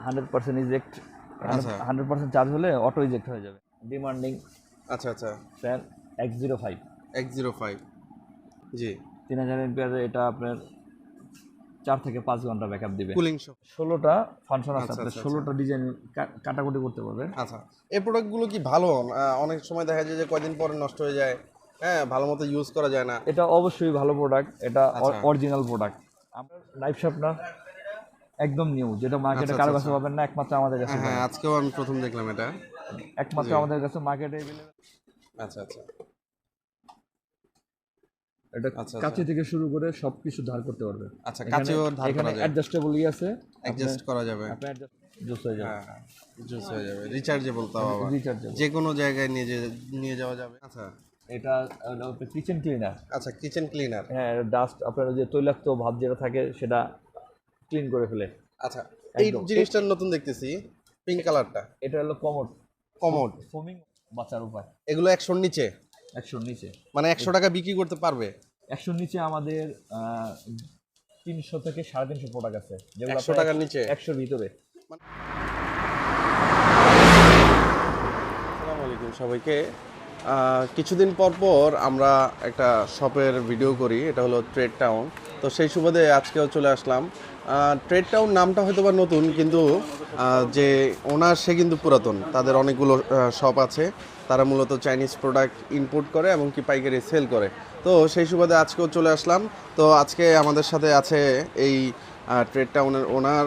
100% eject, আচ্ছা 100% charge হলে auto eject হয়ে যাবে। ডিমান্ডিং আচ্ছা আচ্ছা ফ্যান X05 X05 জি 3000 এমপিয়ারের। এটা আপনার 4 থেকে 5 ঘন্টা ব্যাকআপ দিবে। কুলিং সহ 16টা ফাংশন আছে, আচ্ছা আপনার আচ্ছা 16টা ডিজাইন কাটাকুটি করতে পারবেন। আচ্ছা এই প্রোডাক্টগুলো কি ভালো? অনেক সময় দেখা যায় যে কয়দিন পরে নষ্ট হয়ে যায়, হ্যাঁ, ভালো মতো ইউজ করা যায় না। এটা অবশ্যই ভালো প্রোডাক্ট, এটা আচ্ছা। Original product. আপনার নাইফ শার্পনার একদম নিউ, যেটা মার্কেটে আচ্ছা, কারো আচ্ছা, কাছে পাবেন না, একমাত্র আমাদের কাছে হ্যাঁ পাবেন। আজকেও আমি প্রথম দেখলাম এটা। একমাত্র জি। আমাদের কাছে মার্কেটে अवेलेबल। আচ্ছা আচ্ছা এটা আচ্ছা কাঁচি থেকে শুরু করে সবকিছু ধার করতে পারবে। আচ্ছা কাছেও ধার করা এখানে যায়, অ্যাডজাস্টেবল আছে, অ্যাডজাস্ট করা যাবে। আপনি জুস হয়ে যাবে, হ্যাঁ জুস হয়ে যাবে, রিচার্জেবল তাও আবার, রিচার্জেবল। যে কোনো জায়গায় নিয়ে যাওয়া যাবে। আচ্ছা এটা কিচেন ক্লিনার। আচ্ছা কিচেন ক্লিনার। হ্যাঁ, ডাস্ট আপনার যে তৈলাক্ত ভাব যেটা থাকে সেটা ক্লিন করে ফেলে। আচ্ছা এই একদম। জিনিসটা নতুন দেখতেছি, পিঙ্ক কালারটা। এটা হলো কমোড। কমোড ফোমিং বাঁচার উপায়। এগুলো 100-র নিচে, 100 নিচে, মানে 100 টাকা বিক্রি করতে পারবে? 100 নিচে আমাদের 300 থেকে 350 প্রোডাক্ট আছে, যেগুলো 100 টাকার নিচে। 100 ভিতরে। আসসালামু আলাইকুম সবাইকে। কিছুদিন পর পর আমরা একটা শপের ভিডিও করি, এটা হলো ট্রেড টাউন। তো সেই সুবাদে আজকেও চলে আসলাম। ট্রেড টাউন নামটা হয়তো বা নতুন, কিন্তু যে ওনার সে কিন্তু পুরাতন। তাদের অনেকগুলো শপ আছে, তারা মূলত চাইনিজ প্রোডাক্ট ইম্পোর্ট করে এবং কি পাইকারি সেল করে। তো সেই সুবাদে আজকেও চলে আসলাম। তো আজকে আমাদের সাথে আছে এই ট্রেড টাউনের ওনার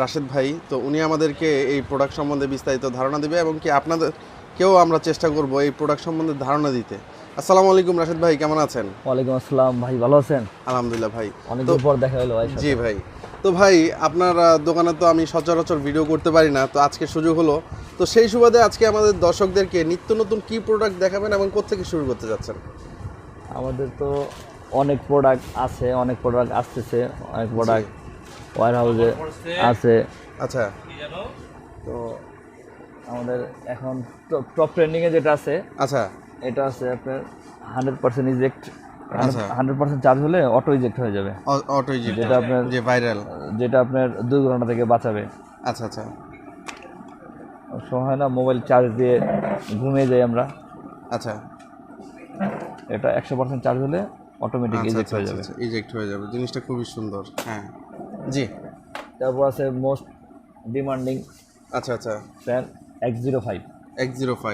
রাশেদ ভাই। তো উনি আমাদেরকে এই প্রোডাক্ট সম্বন্ধে বিস্তারিত ধারণা দিবে এবং কি আপনাদেরকেও আমরা চেষ্টা করব এই প্রোডাক্ট সম্বন্ধে ধারণা দিতে। আসসালামু আলাইকুম রাশেদ ভাই, কেমন আছেন? ওয়ালাইকুম আসসালাম ভাই, ভালো আছেন? আলহামদুলিল্লাহ ভাই, অনেকদিন পর দেখা হলো ভাই। জি ভাই। তো ভাই আপনার দোকানে তো আমি সচরাচর ভিডিও করতে পারি না, তো আজকে সুযোগ হলো। তো সেই সুবাদে আজকে আমাদের দর্শকদেরকে নিত্য নতুন কি প্রোডাক্ট দেখাবেন এবং কোত্থেকে শুরু করতে যাচ্ছেন? আমাদের তো অনেক প্রোডাক্ট আছে, অনেক প্রোডাক্ট আসতেছে, অনেক প্রোডাক্ট ওয়ার হাউসে আছে। আচ্ছা তো আমাদের এখন টপ ট্রেন্ডিংয়ে যেটা আছে, আচ্ছা এটা আছে আপনার 100% ইজেক্ট, আচ্ছা 100% চার্জ হলে অটো ইজেক্ট হয়ে যাবে। অটো ইজিট, যেটা আপনার যে ভাইরাল, যেটা আপনার 2 ঘন্টা থেকে বাঁচাবে। আচ্ছা আচ্ছা সময় হয় না মোবাইল চার্জ দিয়ে ঘুমিয়ে যাই আমরা, আচ্ছা এটা 100% চার্জ হলে অটোমেটিক আচ্ছা ইজেক্ট আচ্ছা হয়ে যাবে। আচ্ছা ইজেক্ট হয়ে যাবে, জিনিসটা খুবই সুন্দর। হ্যাঁ জি। তারপর আছে মোস্ট ডিমান্ডিং আচ্ছা আচ্ছা ফ্যান X05 X05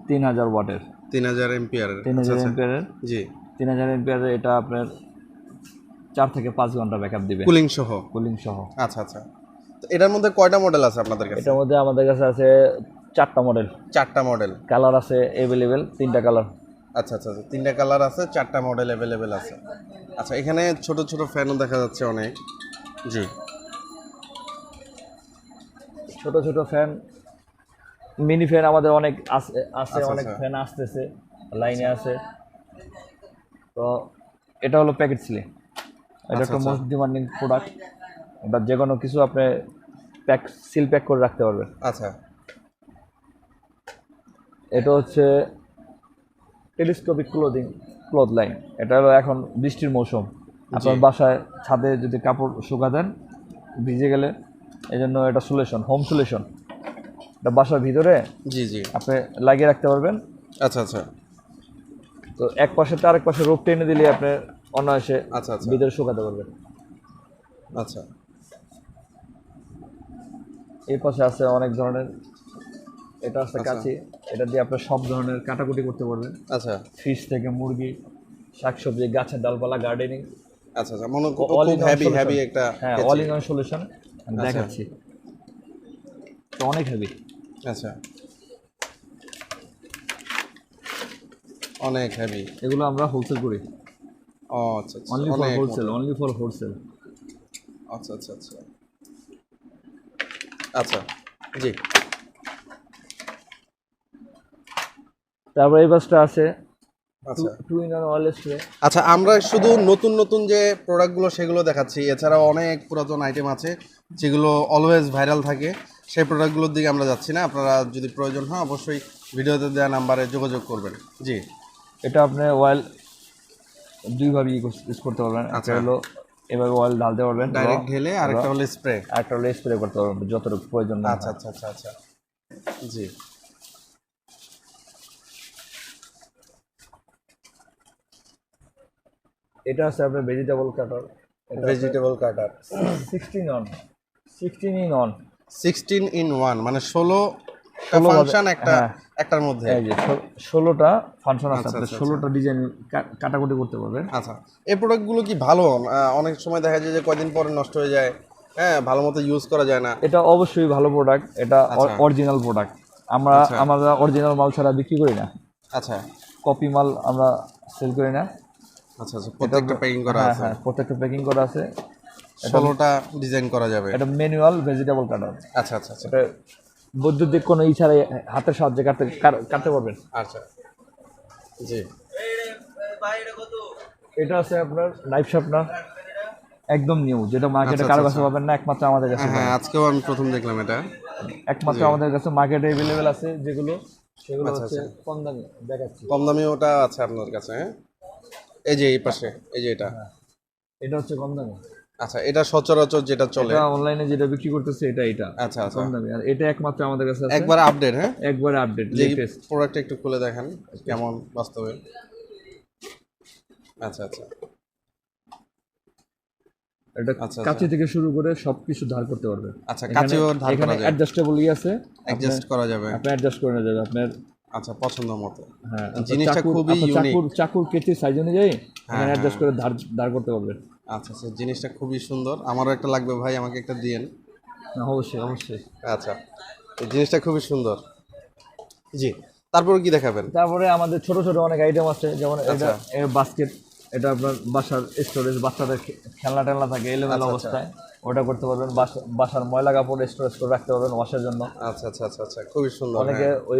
3000 ওয়াটের, 3000 এম্পিয়ারের। 3000 এমপিয়ারের। জি 3000 এমপিয়ারের। এটা আপনার 4 থেকে 5 ঘন্টা ব্যাকআপ দিবে, কুলিং সহ। কুলিং সহ। আচ্ছা আচ্ছা তো এটার মধ্যে কয়টা মডেল আছে আপনাদের কাছে? এটার মধ্যে আমাদের কাছে আছে 4টা মডেল। 4টা মডেল। কালার আছে অ্যাভেলেবেল 3টা কালার। আচ্ছা আচ্ছা আচ্ছা 3টা কালার আছে, 4টা মডেল অ্যাভেলেবেল আছে। আচ্ছা এখানে ছোট ছোট ফ্যানও দেখা যাচ্ছে অনেক। জি ছোট ছোট ফ্যান, মিনি ফ্যান আমাদের অনেক আছে, আচ্ছা, অনেক আচ্ছা। ফ্যান আসতেছে, লাইনে আছে। তো এটা হলো প্যাকেট সিলিং, এটা আচ্ছা, একটা আচ্ছা। Most demanding product. এটা যে কোনো কিছু আপনি সিল প্যাক করে রাখতে পারবেন। আচ্ছা এটা হচ্ছে টেলিস্কোপিক ক্লথ লাইন। এটা হলো এখন বৃষ্টির মৌসুম, আপনার বাসায় ছাদে যদি কাপড় শুকা দেন ভিজে গেলে, এই জন্য এটা হোম সলিউশন। এটা বাসার ভিতরে জি জি আপনি লাগিয়ে রাখতে পারবেন। আচ্ছা আচ্ছা তো এক পাশে তো আরেক পাশে রোপ টেনে দিলে আপনি অনায়াসে আচ্ছা আচ্ছা ভিতরে শুকাতে পারবেন। আচ্ছা এই পাশে আছে অনেক ধরনের, এটা আছে কাঁচি, এটা দিয়ে আপনি সব ধরনের কাটাকুটি করতে পারবেন। আচ্ছা ফিশ থেকে মুরগি, শাকসবজি, গাছের ডালপালা, গার্ডেনিং, আচ্ছা আচ্ছা মনে খুব অল ইন হেভি একটা। হ্যাঁ, অল ইন ওয়ান সলিউশন দেখাচ্ছি। তো অনেক হেভি। আচ্ছা অনেক হেভি। এগুলো আমরা হোলসেল করি, ও আচ্ছা আচ্ছা অনলি ফর অনেক হোলসেল, মোটা। Only for wholesale. আচ্ছা আচ্ছা আচ্ছা আচ্ছা জি তারপর এই বাসটা আছে আচ্ছা 2-in-1 অয়েল স্প্রে। আচ্ছা আমরা শুধু নতুন নতুন যে প্রোডাক্টগুলো সেগুলো দেখাচ্ছি, এছাড়াও অনেক পুরাতন আইটেম আছে যেগুলো অলওয়েজ ভাইরাল থাকে, সেই প্রোডাক্টগুলোর দিকে আমরা যাচ্ছি না। আপনারা যদি প্রয়োজন হয় অবশ্যই ভিডিওতে দেওয়া নাম্বারে যোগাযোগ করবেন। জি এটা আপনি অয়েল দুইভাবে ইউজ করতে পারবেন। একটা আচ্ছা। হলো এভাবে অয়েল ঢালতে পারবেন, ডাইরেক্ট ঢেলে, আরেকটা হলো স্প্রে। আরেকটা হলে স্প্রে করতে পারবেন যতটুকু প্রয়োজন না আচ্ছা আচ্ছা আচ্ছা আচ্ছা, জি। এটা হচ্ছে আপনার vegetable cutter, vegetable cutter 16 on, 16 in on, 16 in 1, মানে 16টা 16 ফাংশন একটা হ্যাঁ। একটার মধ্যে। এই যে 16টা ফাংশন আছে, আচ্ছা, আপনি আচ্ছা, 16টা ডিজাইন কাটাকুটি করতে পারবেন। আচ্ছা, এই প্রোডাক্টগুলো কি ভালো? অনেক সময় দেখা যায় যে কয়দিন পরে নষ্ট হয়ে যায়, হ্যাঁ, ভালো মতো ইউজ করা যায় না। এটা অবশ্যই ভালো প্রোডাক্ট, এটা আচ্ছা। Original product. আমরা আচ্ছা। আমরা অরিজিনাল মাল ছাড়া বিক্রি করি না, আচ্ছা কপি মাল আমরা সেল করি না। আচ্ছা আচ্ছা, প্রত্যেকটা প্যাকিং করা হ্যাঁ আছে, হ্যাঁ, প্রত্যেকটা প্যাকিং করা আছে। 16টা ডিজাইন করা যাবে। এটা ম্যানুয়াল ভেজিটেবল কাটার। আচ্ছা আচ্ছা আচ্ছা এটা বৈদ্যুতিক কোনো ছাড়াই হাতের সাহায্যে কাটতে পারবেন। আচ্ছা, জি। এটা আছে আপনার নাইফ শার্পনার, একদম নিউ, যেটা মার্কেটে আচ্ছা, কারো আচ্ছা, কাছে পাবেন না, একমাত্র আমাদের কাছে হ্যাঁ, আজকেও আমি প্রথম দেখলাম এটা। একমাত্র আমাদের কাছে মার্কেটে অ্যাভেলেবেল আছে, যেগুলো সেগুলো আচ্ছা, হচ্ছে কম দামি দেখাচ্ছি। কম দামি ওটা আছে আপনার কাছে, হ্যাঁ? এই যে এই পাশে, এই যে এটা। এটা হচ্ছে কম দামি। আচ্ছা, এটা সচরাচর যেটা চলে। এটা অনলাইনে যেটা বিক্রি করতেছে এটা আচ্ছা আচ্ছা, কম দামি, আর এটা একমাত্র আমাদের কাছে আছে, একবার আপডেট, হ্যাঁ। একবারে আপডেট যে লেটেস্ট। প্রোডাক্টটা একটু খুলে দেখেন কেমন বাস্তবে। আচ্ছা আচ্ছা এটা আচ্ছা, কাঁচি থেকে শুরু করে সবকিছু ধার করতে পারবে। আচ্ছা, কাছেও ধার করা এখানে যায়, অ্যাডজাস্টেবল আছে, অ্যাডজাস্ট করা যাবে। আপনি অ্যাডজাস্ট করে নেওয়া যাবে আপনার। আচ্ছা, পছন্দ মতো। হ্যাঁ, জিনিসটা খুবই ইউনিক। চাকুর কেচি সাইজ অনুযায়ী এখানে অ্যাডজাস্ট করে ধার করতে পারবেন। আচ্ছা আচ্ছা, জিনিসটা খুবই সুন্দর, আমারও একটা লাগবে ভাই, আমাকে একটা দিয়েন। না, অবশ্যই অবশ্যই। আচ্ছা, এই জিনিসটা খুবই সুন্দর, জি। তারপর কি দেখাবেন? তারপরে আমাদের ছোট ছোট অনেক আইটেম আছে, যেমন আচ্ছা। এটা বাস্কেট, এটা আপনার বাসার স্টোরেজ, বাচ্চাদের খেলনা টেলনা থাকে এলোমেলো অবস্থায়, ওটা করতে পারবেন। বাসার ময়লা কাপড় স্টোরেজ করে রাখতে পারবেন ওয়াশের জন্য। আচ্ছা আচ্ছা আচ্ছা আচ্ছা, খুবই সুন্দর। অনেকে ওই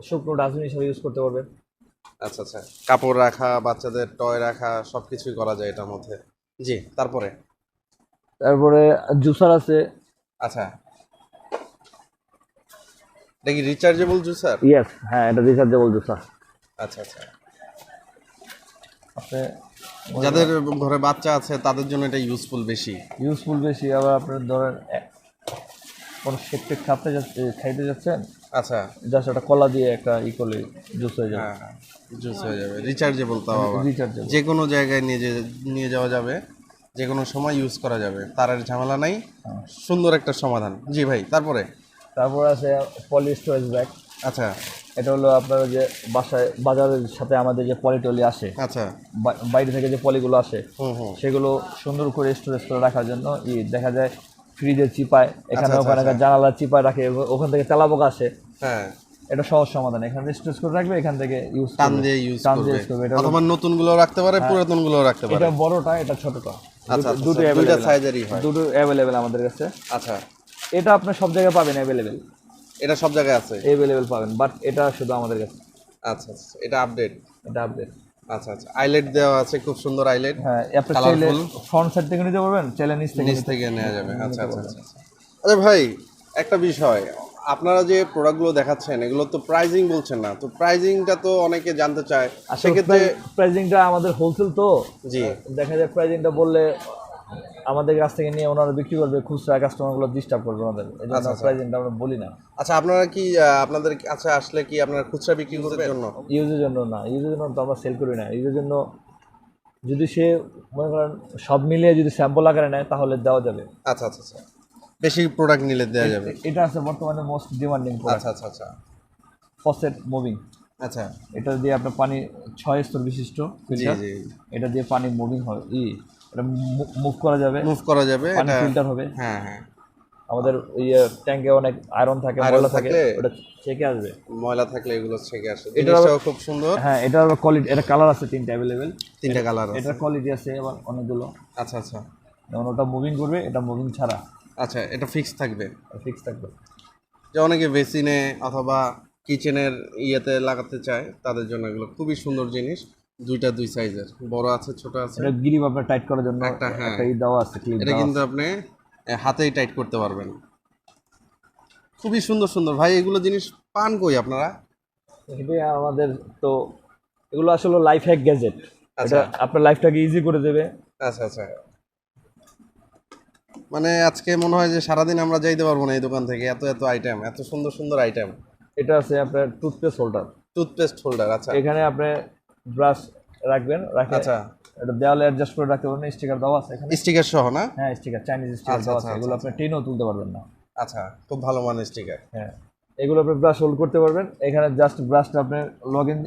শুকনো ডাস্টবিন হিসেবে ইউজ করতে পারবেন। আচ্ছা আচ্ছা, কাপড় রাখা, বাচ্চাদের টয় রাখা, সব কিছুই করা যায় এটার মধ্যে, জি। তারপরে জুসার আছে। আচ্ছা, এটা কি রিচার্জেবল জুসার? ইয়েস, হ্যাঁ, এটা রিচার্জেবল জুসার। আচ্ছা আচ্ছা, আপনি যাদের ঘরে বাচ্চা আছে তাদের জন্য এটা ইউজফুল বেশি। আবার আপনার ধরেন কোনো শেক টেক খাইতে যাচ্ছেন, আচ্ছা, জাস্ট একটা কলা দিয়ে একটা করলে জুস হয়ে যাবে। হ্যাঁ, জুস হয়ে যাবে, রিচার্জেবল, তাও আবার রিচার্জেবল। যে কোনো জায়গায় নিয়ে যাওয়া যাবে, যে কোনো সময় ইউজ করা যাবে, তারের ঝামেলা নাই, সুন্দর একটা সমাধান, জি ভাই। তারপরে আছে পলি স্টোরেজ ব্যাগ। আচ্ছা এটা হলো আপনার যে বাজারের সাথে আমাদের যে পলি টলি আসে, আচ্ছা, বাইরে থেকে যে পলিগুলো আসে, হুম হুম, সেগুলো সুন্দর করে স্টোরেজ করে রাখার জন্য দেখা যায় ফ্রিজে চিপায়, এখানে আচ্ছা, ওখানে আচ্ছা। জানালা চিপায় রাখে, ওখান থেকে তেলাপোকা আসে। হ্যাঁ, এটা সহজ সমাধান, এখানে স্টোরেজ করে রাখবে, এখান থেকে টান দিয়ে ইউজ করবে, এটা অথবা নতুন গুলো রাখতে পারে, পুরাতন গুলো রাখতে পারে। এটা বড়টা, এটা ছোটটা, আচ্ছা, দুটো দুইটা সাইজেরই হয়। দুটো অ্যাভেলেবেল আমাদের কাছে। আচ্ছা, এটা আপনি সব জায়গায় পাবেন অ্যাভেলেবেল, এটা সব জায়গায় আছে, পাবেন, বাট এটা শুধু আমাদের কাছে। আচ্ছা আচ্ছা, এটা আপডেট। এটা আপডেট। আচ্ছা আচ্ছা, আইলেট দেওয়া আছে, খুব সুন্দর আইলেট, হ্যাঁ, আপনি চাইলে কালারফুল, ফ্রন্ট সাইড থেকে নিতে পারবেন, চাইলে নিচ থেকে নেওয়া যাবে। আচ্ছা আচ্ছা আচ্ছা আচ্ছা ভাই, একটা বিষয়, আপনারা যে প্রোডাক্টগুলো দেখাচ্ছেন এগুলো তো প্রাইজিং বলছেন না, তো প্রাইজিংটা তো অনেকে জানতে চায়, সেক্ষেত্রে প্রাইজিংটা আমাদের হোলসেল তো, জি, দেখা যায় প্রাইজিংটা বললে আমাদের কাছ থেকে নিয়ে ওনারা বিক্রি করবে, খুচরা কাস্টমারগুলো ডিস্টার্ব করবে আমাদের, এই জন্য প্রাইজিংটা আমরা বলি না। আচ্ছা, আপনারা কি আপনাদের কাছে আসলে কি আপনারা খুচরা বিক্রি করার জন্য? ইউজের জন্য না, ইউজের জন্য তো আমরা সেল করি না। ইউজের জন্য যদি সে মনে করেন সব মিলিয়ে যদি স্যাম্পল আকারে নেয় তাহলে দেওয়া যাবে। আচ্ছা আচ্ছা আচ্ছা, বেশি প্রোডাক্ট নিলে দেওয়া যাবে। এটা আছে বর্তমানে মোস্ট ডিমান্ডিং প্রোডাক্ট। আচ্ছা আচ্ছা আচ্ছা, ফসেট মুভিং। আচ্ছা, এটা দিয়ে আপনার পানি 6 স্তর বিশিষ্ট ফিল্টার, জি, এটা দিয়ে পানি মুভিং হয়, এটা মুভ করা যাবে, পানি এটা ফিল্টার হবে। হ্যাঁ হ্যাঁ, আমাদের ট্যাঙ্কে অনেক আয়রন থাকে, ময়লা থাকে, ওটা ছেঁকে আসবে, ময়লা থাকলে এগুলো ছেঁকে আসে। জিনিসটাও খুব সুন্দর। হ্যাঁ, এটার কোয়ালিটি, এটা কালার আছে 3টা অ্যাভেলেবেল, 3টা কালার আছে, এটার কোয়ালিটি আছে আবার অনেকগুলো। আচ্ছা আচ্ছা, যেমন ওটা মুভিং করবে, এটা মুভিং ছাড়া। আচ্ছা, এটা ফিক্স থাকবে, ফিক্স থাকবে। যে অনেকে বেসিনে অথবা কিচেনের ইয়েতে লাগাতে চায় তাদের জন্য এগুলো খুবই সুন্দর জিনিস। দুই সাইজের, বড় আছে, ছোট আছে। এটা গ্রিপ আপনার টাইট করার জন্য একটা, হ্যাঁ, একটা দেওয়া আছে, ক্লিপ এটা কিন্তু আপনি হাতেই টাইট করতে পারবেন। খুবই সুন্দর সুন্দর ভাই, এগুলো জিনিস পান কই আপনারা? এটাই আমাদের তো, এগুলো আসলে লাইফ হ্যাক গ্যাজেট, এটা আপনার লাইফটাকে ইজি করে দেবে। আচ্ছা আচ্ছা, মানে আজকে মনে হয় যে সারাদিন আমরা যাইতে পারবো না এই দোকান থেকে, এত এত আইটেম, এত সুন্দর সুন্দর আইটেম। এটা আছে আপনার টুথপেস্ট হোল্ডার। টুথপেস্ট হোল্ডার, আচ্ছা এখানে আপনি ব্রাশ রাখবেন, রাখে আচ্ছা। এটা দেওয়ালে অ্যাডজাস্ট করে রাখতে পারবেন, স্টিকার দেওয়া আছে এখানে। স্টিকার সহ না? হ্যাঁ স্টিকার, চাইনিজ স্টিকার আচ্ছা, দেওয়া আচ্ছা, আছে, এগুলো আপনি টেনেও তুলতে পারবেন না। আচ্ছা, খুব ভালো মানের স্টিকার। হ্যাঁ, এগুলো আপনি ব্রাশ হোল্ড করতে পারবেন। এখানে জাস্ট ব্রাশটা আপনি লগ ইন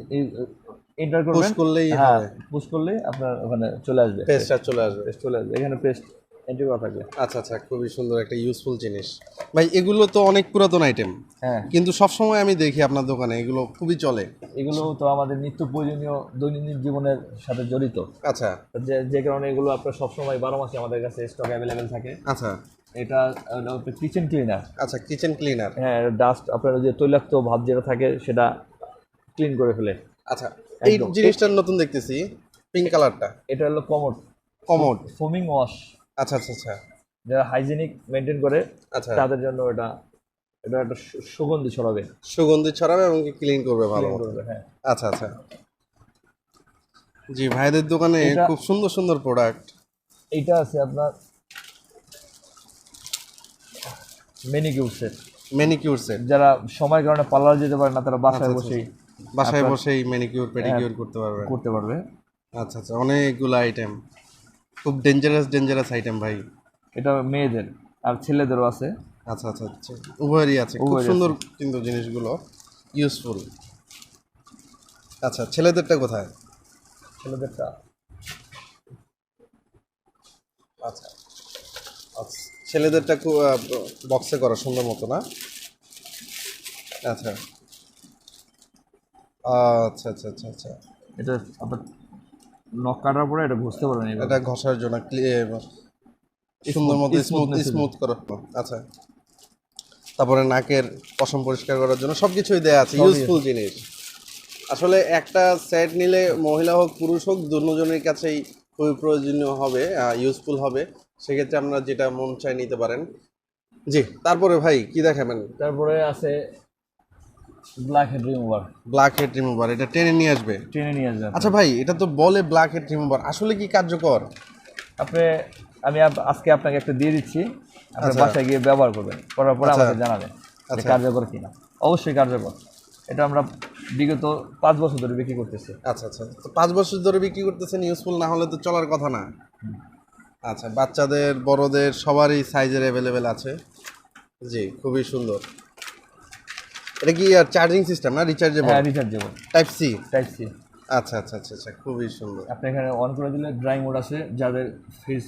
এন্টার করবেন, পুশ করলেই হ্যাঁ হবে, পুশ করলেই আপনার ওখানে চলে আসবে, পেস্টটা চলে আসবে। পেস্ট চলে আসবে, এখানে পেস্ট এন্ট্রি করা থাকবে। আচ্ছা আচ্ছা, খুবই সুন্দর একটা ইউজফুল জিনিস ভাই। এগুলো তো অনেক পুরাতন আইটেম, হ্যাঁ কিন্তু সবসময় আমি দেখি আপনার দোকানে এগুলো খুবই চলে। এগুলো তো আমাদের নিত্য প্রয়োজনীয় দৈনন্দিন জীবনের সাথে জড়িত, আচ্ছা যে যে কারণে এগুলো আপনার সবসময় 12 মাসে আমাদের কাছে স্টক অ্যাভেলেবেল থাকে। আচ্ছা এটা কিচেন ক্লিনার। আচ্ছা, কিচেন ক্লিনার। হ্যাঁ, ডাস্ট আপনার যে তৈলাক্ত ভাব যেটা থাকে সেটা ক্লিন করে ফেলে। আচ্ছা, এই একদম। জিনিসটা নতুন দেখতেছি, পিঙ্ক কালারটা, এটা হলো কমোড, কমোড। ফোমিং ওয়াশ। আচ্ছা আচ্ছা আচ্ছা যারা হাইজেনিক মেনটেন করে আচ্ছা, তাদের জন্য এটা, এটা একটা সুগন্ধি ছড়াবে, সুগন্ধি ছড়াবে এবং ক্লিন করবে ভালো ক্লিন মতো। করবে। হ্যাঁ, আচ্ছা আচ্ছা, জি ভাইদের দোকানে এটা- খুব সুন্দর সুন্দর প্রোডাক্ট। এইটা আছে আপনার মেনিকিউর সেট। ম্যানিকিউর সেট, যারা সময়ের কারণে পার্লার যেতে পারে না, তারা বাসায় আচ্ছা, বসেই বাসায় বসেই ম্যানিকিউর পেডিকিউর করতে পারবেন। করতে পারবে। আচ্ছা আচ্ছা, অনেকগুলো আইটেম, খুব ডেঞ্জারাস আইটেম ভাই। এটা মেয়েদের আর ছেলেদেরও আছে। আচ্ছা আচ্ছা আচ্ছা, উভয়েরই আছে, খুব উভয়েরই সুন্দর কিন্তু জিনিসগুলো ইউজফুল। আচ্ছা, ছেলেদেরটা কোথায়? ছেলেদেরটা আচ্ছা আচ্ছা, ছেলেদেরটা খুব বক্সে করা সুন্দর মতো না? আচ্ছা আচ্ছা আচ্ছা আচ্ছা আচ্ছা, এটা আপনার নখ কাটার পরে এটা ঘষতে পারবেন এইভাবে। এটা ঘষার জন্য সুন্দর মতো স্মুথ smoothness এর স্মুথ করা। আচ্ছা, তারপরে নাকের পশম পরিষ্কার করার জন্য সবকিছুই দেয়া আছে, সবই ইউজফুল জিনিস। আসলে একটা সেট নিলে মহিলা হোক পুরুষ হোক দুজনের কাছেই খুবই প্রয়োজনীয় হবে, ইউজফুল হবে। সেক্ষেত্রে আপনারা যেটা মন চায় নিতে পারেন। জি, তারপরে ভাই কি দেখাবেন? তারপরে আছে black head remover, black head remover, এটা টেনে নিয়ে আসবে। টেনে নিয়ে আসবে। আচ্ছা ভাই, এটা তো বলে ব্ল্যাক হেড রিমুভার, আসলে কি কার্যকর? আপনি আমি আজকে আপনাকে একটা দিয়ে দিচ্ছি, আপনি আচ্ছা। বাসায় গিয়ে ব্যবহার করবেন, করার পরে আচ্ছা। আমাকে জানাবেন যে আচ্ছা। কার্যকর কিনা। অবশ্যই কার্যকর। এটা আমরা বিগত 5 বছর ধরে বিক্রি করতেছি। আচ্ছা আচ্ছা, তো 5 বছর ধরে বিক্রি করতেছেন, ইউজফুল না হলে তো চলার কথা না। আচ্ছা, বাচ্চাদের বড়দের সবারই সাইজের অ্যাভেলেবেল আছে। জি, খুবই সুন্দর। এটা কি আর চার্জিং সিস্টেম না রিচার্জেবল? হ্যাঁ, rechargeable, type C? Type C. আচ্ছা আচ্ছা আচ্ছা আচ্ছা, খুবই সুন্দর। আপনি এখানে অন করে দিলে ড্রাই মোড আছে, যাদের ফেস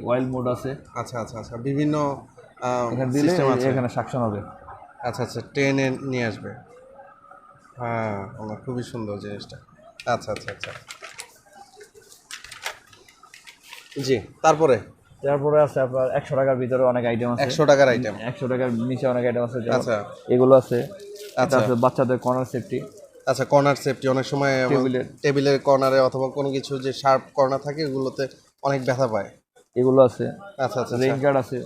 অয়েল মোড আছে আচ্ছা আচ্ছা আচ্ছা, বিভিন্ন এখানে দিলে সিস্টেম আছে। এখানে সাকশন হবে। আচ্ছা আচ্ছা, টেনে নিয়ে আসবে। হ্যাঁ, আমার খুবই সুন্দর জিনিসটা। আচ্ছা আচ্ছা আচ্ছা, জি তারপরে? তারপরে আছে আপনার 100 টাকার ভিতরে অনেক আইটেম আছে। 100 টাকার আইটেম? 100 টাকার নিচে অনেক আইটেম আছে। আচ্ছা এগুলো আছে। এটা আচ্ছা আছে বাচ্চাদের কর্নার সেফটি। আচ্ছা, কর্নার সেফটি, অনেক সময় টেবিলের কর্নারে অথবা কোনো কিছু যে শার্প কর্নার থাকে ওগুলোতে অনেক ব্যথা পায়। এগুলো আছে। আচ্ছা আচ্ছা, রেইন গার্ড আছে।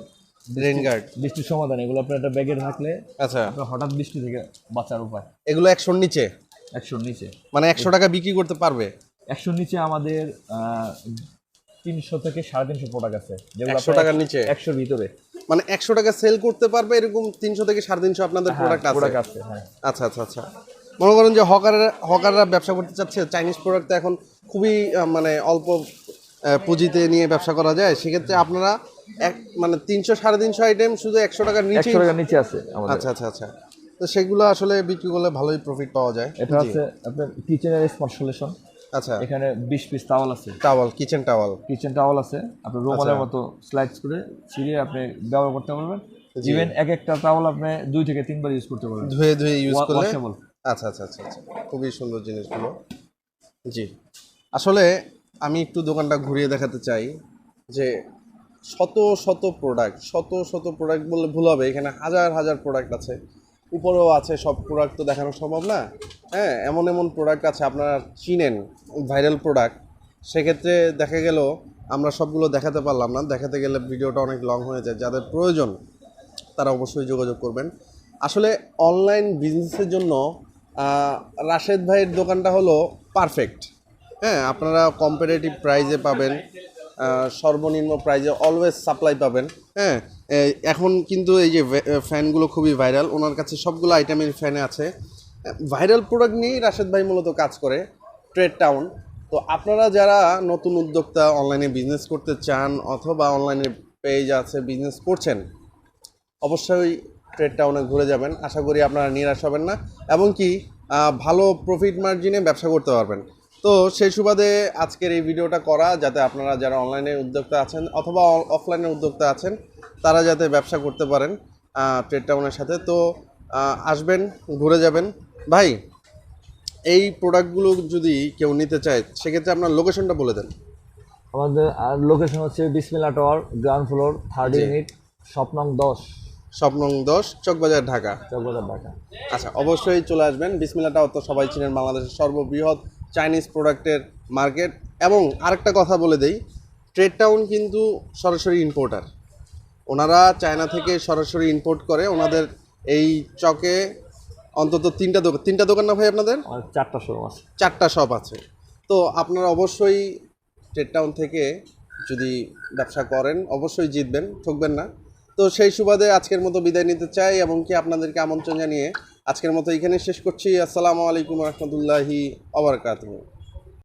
রেইন গার্ড, বৃষ্টির সমাধান, এগুলো আপনার একটা ব্যাগে রাখলে আচ্ছা, আপনার হঠাৎ বৃষ্টি থেকে বাঁচার উপায়। এগুলো 100-র নিচে? 100-র নিচে, মানে 100 টাকা বিক্রি করতে পারবে? 100-র নিচে আমাদের 300 থেকে 350 প্রোডাক্ট আছে, যেগুলো 100 টাকার নিচে? 100-র ভিতরে। মানে 100 টাকা সেল করতে পারবে এরকম 300 থেকে 350 আপনাদের প্রোডাক্ট আছে? প্রোডাক্ট আছে, হ্যাঁ। আচ্ছা আচ্ছা আচ্ছা, মনে করেন যে হকাররা ব্যবসা করতে চাচ্ছে, চাইনিজ প্রোডাক্ট তো এখন খুবই মানে অল্প পুঁজিতে নিয়ে ব্যবসা করা যায়, সেক্ষেত্রে আপনারা মানে 300-350 আইটেম শুধু 100 টাকার নিচে? 100 টাকার নিচে আছে আমাদের। আচ্ছা আচ্ছা আচ্ছা, তো সেগুলো আসলে বিক্রি করলে ভালোই প্রফিট পাওয়া যায়। এটা আছে আপনার কিচেনের স্মার্ট সলিউশন। আচ্ছা, এখানে 20 পিস টাওয়াল আছে, towel, kitchen towel. Kitchen towel আছে, আপনার রুমালের মতো স্লাইডস করে ছিঁড়ে আপনি ব্যবহার করতে পারবেন। ইভেন এক একটা টাওয়াল আপনি 2 থেকে 3 বার ইউজ করতে পারবেন, ধুয়ে ধুয়ে ইউজ করলে। ওয়াশেবল। আচ্ছা আচ্ছা আচ্ছা আচ্ছা, খুবই সুন্দর জিনিসগুলো। জি, আসলে আমি একটু দোকানটা ঘুরিয়ে দেখাতে চাই যে শত শত প্রোডাক্ট বললে ভুল হবে, এখানে হাজার হাজার প্রোডাক্ট আছে, উপরেও আছে, সব প্রোডাক্ট তো দেখানো সম্ভব না। হ্যাঁ, এমন এমন প্রোডাক্ট আছে আপনারা চিনেন, ভাইরাল প্রোডাক্ট, সেক্ষেত্রে দেখা গেল আমরা সবগুলো দেখাতে পারলাম না, দেখাতে গেলে ভিডিওটা অনেক লং হয়ে যায়। যাদের প্রয়োজন তারা অবশ্যই যোগাযোগ করবেন। আসলে অনলাইন বিজনেসের জন্য রাশেদ ভাইয়ের দোকানটা হলো পারফেক্ট। হ্যাঁ, আপনারা কম্পারেটিভ প্রাইসে পাবেন, সর্বনিম্ন প্রাইজে অলওয়েজ সাপ্লাই পাবেন। হ্যাঁ, এখন কিন্তু এই যে ফ্যানগুলো খুবই ভাইরাল, ওনার কাছে সবগুলো আইটেমের ফ্যানে আছে। ভাইরাল প্রোডাক্ট নিয়েই রাশেদ ভাই মূলত কাজ করে ট্রেড টাউন। তো আপনারা যারা নতুন উদ্যোক্তা, অনলাইনে বিজনেস করতে চান অথবা অনলাইনে পেজ আছে বিজনেস করছেন, অবশ্যই ট্রেড টাউনে ঘুরে যাবেন। আশা করি আপনারা নিরাশ হবেন না এবং কি ভালো প্রফিট মার্জিনে ব্যবসা করতে পারবেন। তো সেই সুবাদে আজকের এই ভিডিওটা করা, যাতে আপনারা যারা অনলাইনে উদ্যোক্তা আছেন অথবা অফলাইনে উদ্যোক্তা আছেন তারা যাতে ব্যবসা করতে পারেন ট্রেড টাউনের সাথে। তো আসবেন, ঘুরে যাবেন। ভাই, এই প্রোডাক্টগুলো যদি কেউ নিতে চায় সেক্ষেত্রে আপনার লোকেশনটা বলে দেন। আমাদের লোকেশন হচ্ছে বিসমিল্লাহ টাওয়ার, গ্রাউন্ড ফ্লোর, 3rd জি। ইউনিট, শপ নং 10, স্বপ্নং 10, চকবাজার, ঢাকা। চকবাজার, ঢাকা। আচ্ছা, অবশ্যই চলে আসবেন। বিসমিল্লাহ টাওয়ার তো সবাই চিনেন, বাংলাদেশের সর্ববৃহৎ চাইনিজ প্রোডাক্টের মার্কেট। এবং আরেকটা কথা বলে দেই, ট্রেড টাউন কিন্তু সরাসরি ইম্পোর্টার। ওনারা চায়না থেকে সরাসরি ইম্পোর্ট করে। ওনাদের এই চকে অন্তত তিনটা দোকান না ভাই আপনাদের? আমার 4টা শোরুম আছে। 4টা শপ আছে। তো আপনারা অবশ্যই ট্রেড টাউন থেকে যদি ব্যবসা করেন অবশ্যই জিতবেন, ঠকবেন না। তো সেই সুবাদে আজকের মতো বিদায় নিতে চাই এবং কি আপনাদেরকে আমন্ত্রণ জানিয়ে আজকের মতো এখানে শেষ করছি। আসসালামু আলাইকুম রহমতুল্লাহি ওয়া বারাকাতুহু।